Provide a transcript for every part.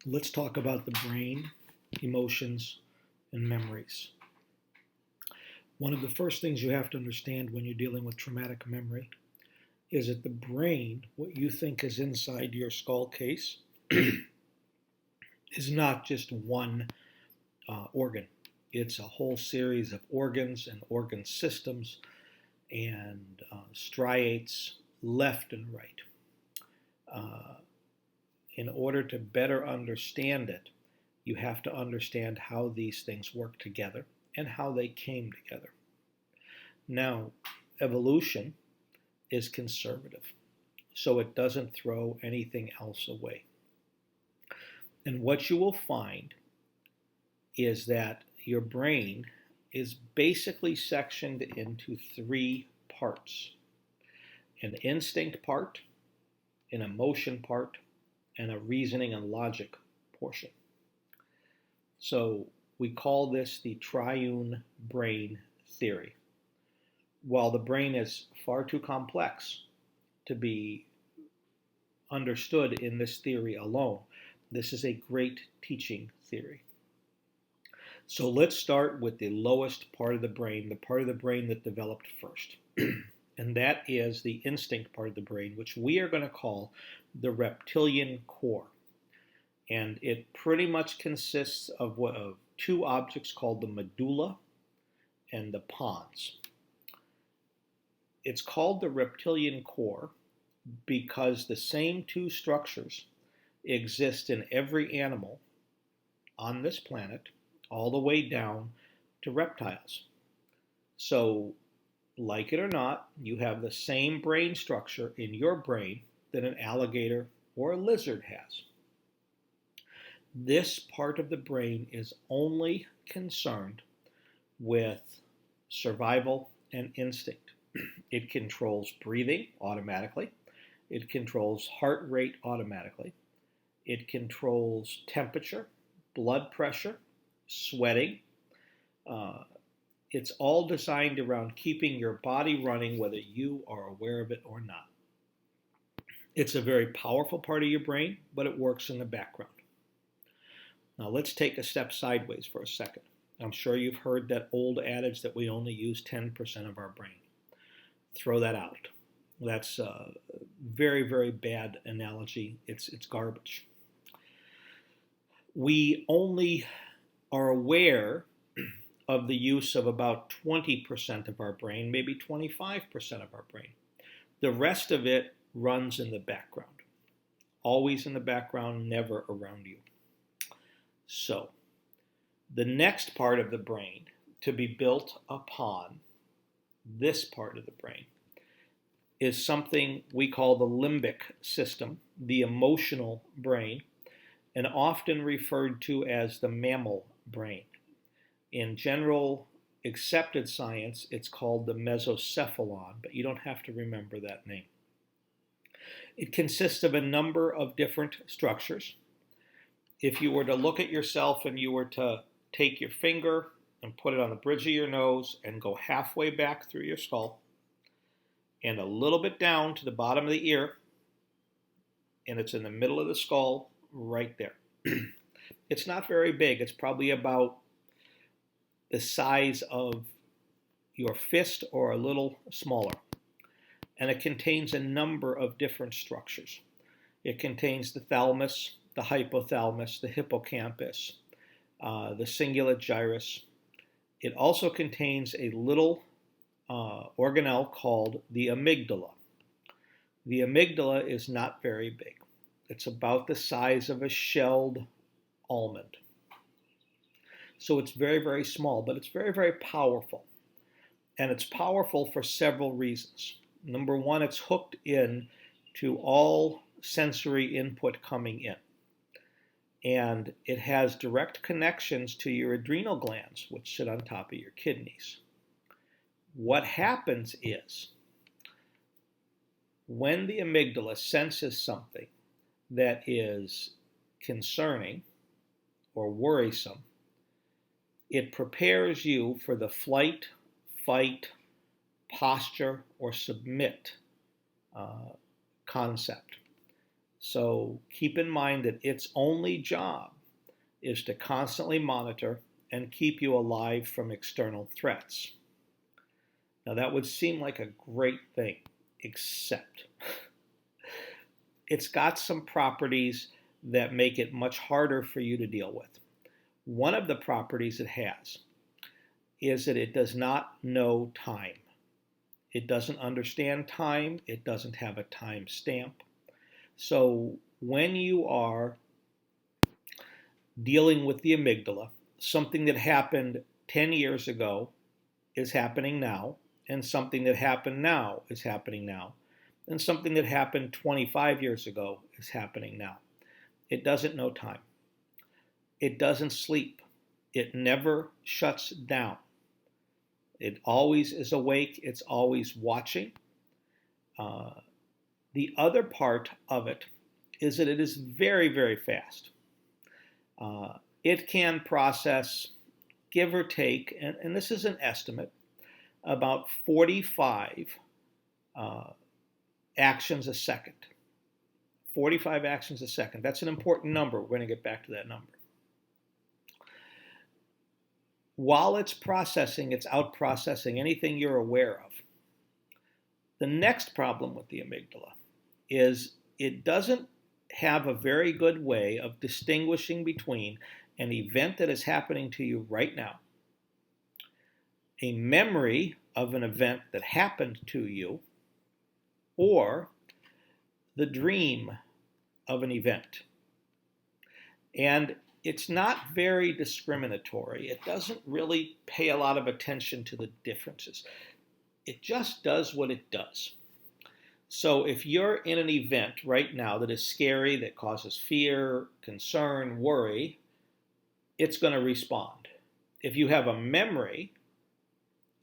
Let's talk about the brain, emotions, and memories. One of the first things you have to understand when you're dealing with traumatic memory is that the brain, what you think is inside your skull case, is not just one organ. It's a whole series of organs and organ systems and striates left and right. In order to better understand it, you have to understand how these things work together and how they came together. Now, evolution is conservative, so it doesn't throw anything else away. And what you will find is that your brain is basically sectioned into three parts: an instinct part, an emotion part, and a reasoning and logic portion. So we call this the triune brain theory. While the brain is far too complex to be understood in this theory alone, this is a great teaching theory. So let's start with the lowest part of the brain, the part of the brain that developed first. And that is the instinct part of the brain, which we are going to call the reptilian core. And it pretty much consists of two objects called the medulla and the pons. It's called the reptilian core because the same two structures exist in every animal on this planet, all the way down to reptiles. So, like it or not, you have the same brain structure in your brain that an alligator or a lizard has. This part of the brain is only concerned with survival and instinct. It controls breathing automatically. It controls heart rate automatically. It controls temperature, blood pressure, sweating. It's all designed around keeping your body running whether you are aware of it or not. It's a very powerful part of your brain, but it works in the background. Now let's take a step sideways for a second. I'm sure you've heard that old adage that we only use 10% of our brain. Throw that out. That's a very, very bad analogy. It's garbage. We only are aware of the use of about 20% of our brain, maybe 25% of our brain. The rest of it runs in the background. Always in the background, never around you. So, the next part of the brain to be built upon this part of the brain is something we call the limbic system, the emotional brain, and often referred to as the mammal brain. In general accepted science, it's called the Mesocephalon, but you don't have to remember that name. It consists of a number of different structures. If you were to look at yourself and you were to take your finger and put it on the bridge of your nose and go halfway back through your skull and a little bit down to the bottom of the ear, and it's in the middle of the skull right there. It's not very big. It's probably about the size of your fist or a little smaller. And it contains a number of different structures. It contains the thalamus, the hypothalamus, the hippocampus, the cingulate gyrus. It also contains a little organelle called the amygdala. The amygdala is not very big. It's about the size of a shelled almond. So it's very, very small, but it's very, very powerful. And it's powerful for several reasons. Number one, it's hooked in to all sensory input coming in. And it has direct connections to your adrenal glands, which sit on top of your kidneys. What happens is, when the amygdala senses something that is concerning or worrisome, it prepares you for the flight, fight, posture, or submit concept. So keep in mind that its only job is to constantly monitor and keep you alive from external threats. Now that would seem like a great thing, except it's got some properties that make it much harder for you to deal with. One of the properties it has is that it does not know time. It doesn't understand time. It doesn't have a time stamp. So when you are dealing with the amygdala, something that happened 10 years ago is happening now, and something that happened now is happening now, and something that happened 25 years ago is happening now. It doesn't know time. It doesn't sleep. It never shuts down. It always is awake. It's always watching. The other part of it is that it is very, very fast. It can process, give or take, and this is an estimate, about 45 actions a second. 45 actions a second. That's an important number. We're going to get back to that number. While it's processing, it's out-processing anything you're aware of. The next problem with the amygdala is it doesn't have a very good way of distinguishing between an event that is happening to you right now, a memory of an event that happened to you, or the dream of an event. And it's not very discriminatory. It doesn't really pay a lot of attention to the differences. It just does what it does. So if you're in an event right now that is scary, that causes fear, concern, worry, it's going to respond. If you have a memory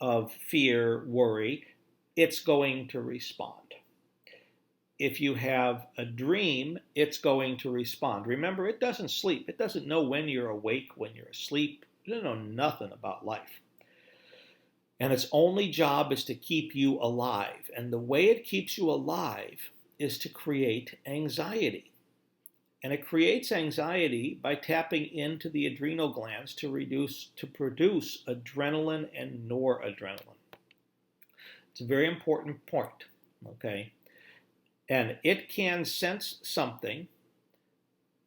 of fear, worry, it's going to respond. If you have a dream, it's going to respond. Remember, it doesn't sleep. It doesn't know when you're awake, when you're asleep. It doesn't know nothing about life. And its only job is to keep you alive. And the way it keeps you alive is to create anxiety. And it creates anxiety by tapping into the adrenal glands to produce adrenaline and noradrenaline. It's a very important point, okay? And it can sense something,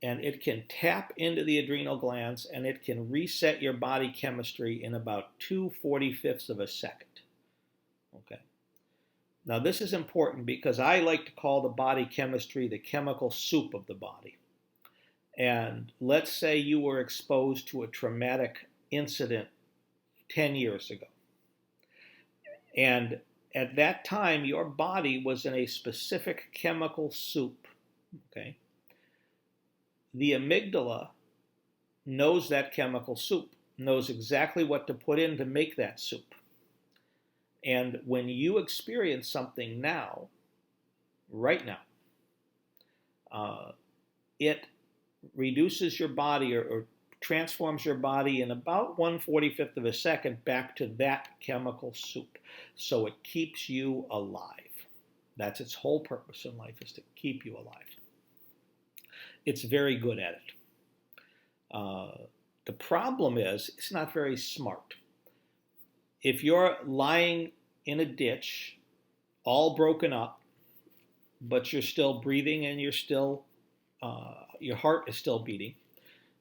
and it can tap into the adrenal glands, and it can reset your body chemistry in about 2/45 of a second. Okay. Now this is important because I like to call the body chemistry the chemical soup of the body. And let's say you were exposed to a traumatic incident 10 years ago. And at that time, your body was in a specific chemical soup, okay? The amygdala knows that chemical soup, knows exactly what to put in to make that soup. And when you experience something now, right now, it reduces your body or transforms your body in about 1/45 of a second back to that chemical soup. So it keeps you alive. That's its whole purpose in life, is to keep you alive. It's very good at it. The problem is it's not very smart. If you're lying in a ditch, all broken up, but you're still breathing and you're still, your heart is still beating,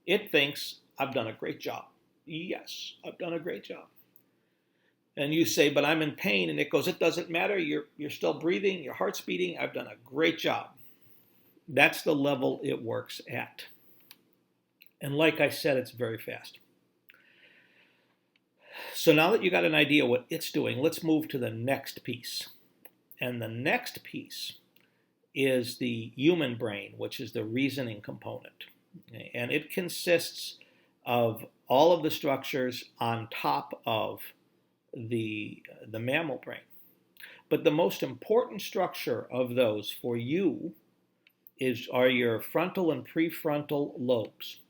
it thinks, I've done a great job. Yes, I've done a great job. And you say, but I'm in pain. And it goes, it doesn't matter. You're still breathing. Your heart's beating. I've done a great job. That's the level it works at. And like I said, it's very fast. So now that you got an idea what it's doing, let's move to the next piece. And the next piece is the human brain, which is the reasoning component. And it consists of all of the structures on top of the mammal brain. But the most important structure of those for you are your frontal and prefrontal lobes.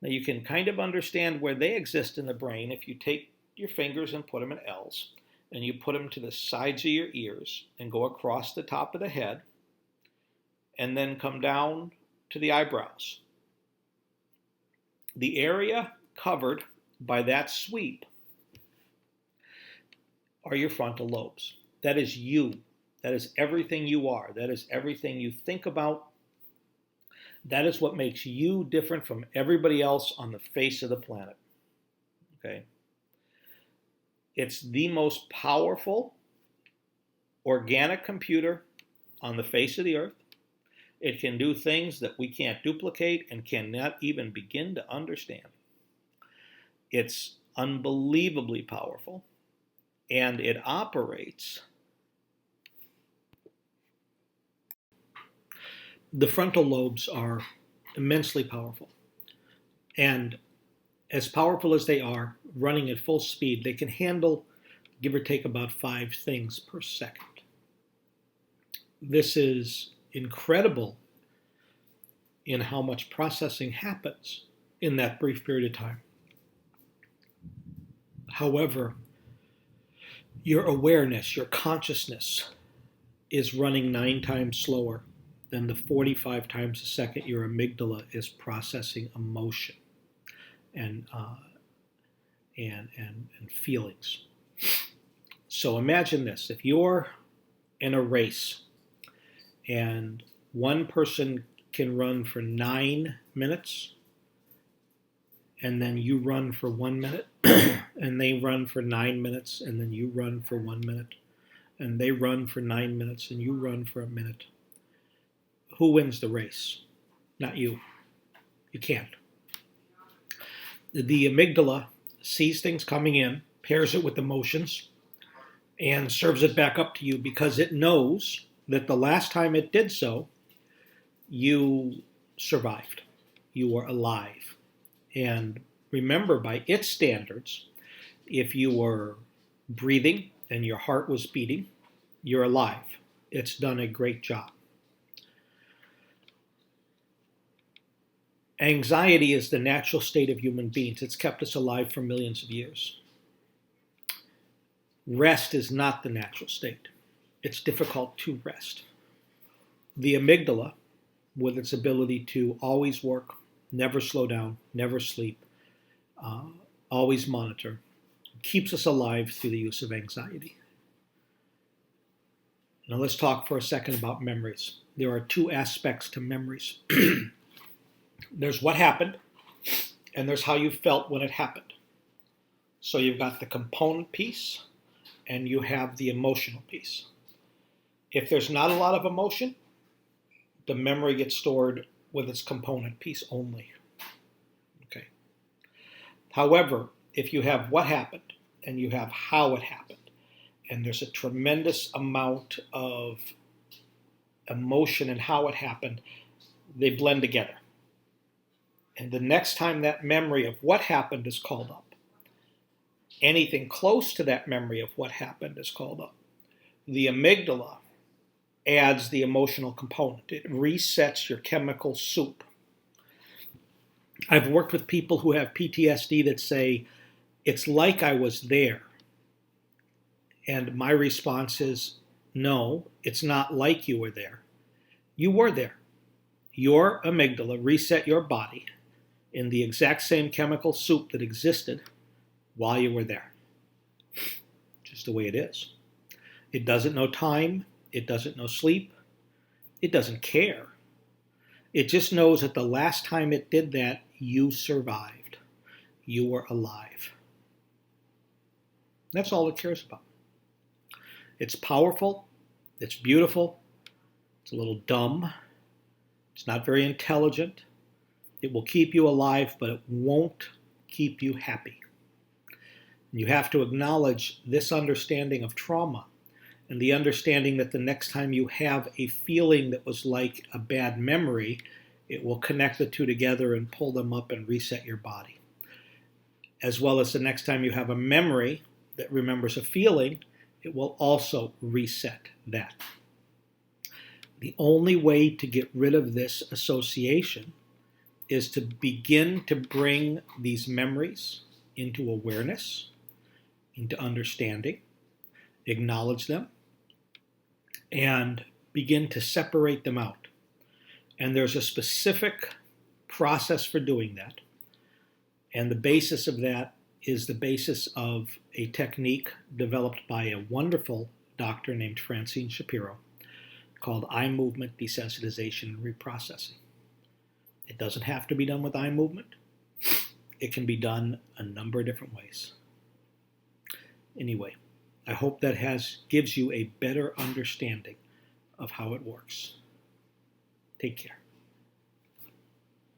Now you can kind of understand where they exist in the brain if you take your fingers and put them in L's, and you put them to the sides of your ears and go across the top of the head, and then come down to the eyebrows. The area covered by that sweep are your frontal lobes. That is you. That is everything you are. That is everything you think about. That is what makes you different from everybody else on the face of the planet. Okay? It's the most powerful organic computer on the face of the earth. It can do things that we can't duplicate and cannot even begin to understand. It's unbelievably powerful, and it operates. The frontal lobes are immensely powerful. And as powerful as they are, running at full speed, they can handle, give or take, about 5 things per second. This is incredible in how much processing happens in that brief period of time. However, your awareness, your consciousness is running 9 times slower than the 45 times a second your amygdala is processing emotion and feelings. So imagine this: if you're in a race and one person can run for 9 minutes, and then you run for 1 minute, and they run for 9 minutes, and then you run for 1 minute, and they run for 9 minutes, and you run for a minute, who wins the race? Not you. You can't. The amygdala sees things coming in, pairs it with emotions, and serves it back up to you because it knows that the last time it did so, you survived. You were alive. And remember, by its standards, if you were breathing and your heart was beating, you're alive. It's done a great job. Anxiety is the natural state of human beings. It's kept us alive for millions of years. Rest is not the natural state. It's difficult to rest. The amygdala, with its ability to always work, never slow down, never sleep, always monitor, keeps us alive through the use of anxiety. Now let's talk for a second about memories. There are 2 aspects to memories. There's what happened, and there's how you felt when it happened. So you've got the component piece, and you have the emotional piece. If there's not a lot of emotion, the memory gets stored with its component piece only. Okay. However, if you have what happened, and you have how it happened, and there's a tremendous amount of emotion in how it happened, they blend together. And the next time that memory of what happened is called up, anything close to that memory of what happened is called up. The amygdala adds the emotional component. It resets your chemical soup. I've worked with people who have PTSD that say, it's like I was there. And my response is, no, it's not like you were there. You were there. Your amygdala reset your body in the exact same chemical soup that existed while you were there. Just the way it is. It doesn't know time. It doesn't know sleep. It doesn't care. It just knows that the last time it did that, you survived. You were alive. That's all it cares about. It's powerful. It's beautiful. It's a little dumb. It's not very intelligent. It will keep you alive, but it won't keep you happy. And you have to acknowledge this understanding of trauma and the understanding that the next time you have a feeling that was like a bad memory, it will connect the 2 together and pull them up and reset your body. As well as the next time you have a memory that remembers a feeling, it will also reset that. The only way to get rid of this association is to begin to bring these memories into awareness, into understanding, acknowledge them, and begin to separate them out. And there's a specific process for doing that. And the basis of that is the basis of a technique developed by a wonderful doctor named Francine Shapiro called eye movement desensitization and reprocessing. It doesn't have to be done with eye movement. It can be done a number of different ways. Anyway, I hope that gives you a better understanding of how it works. Take care.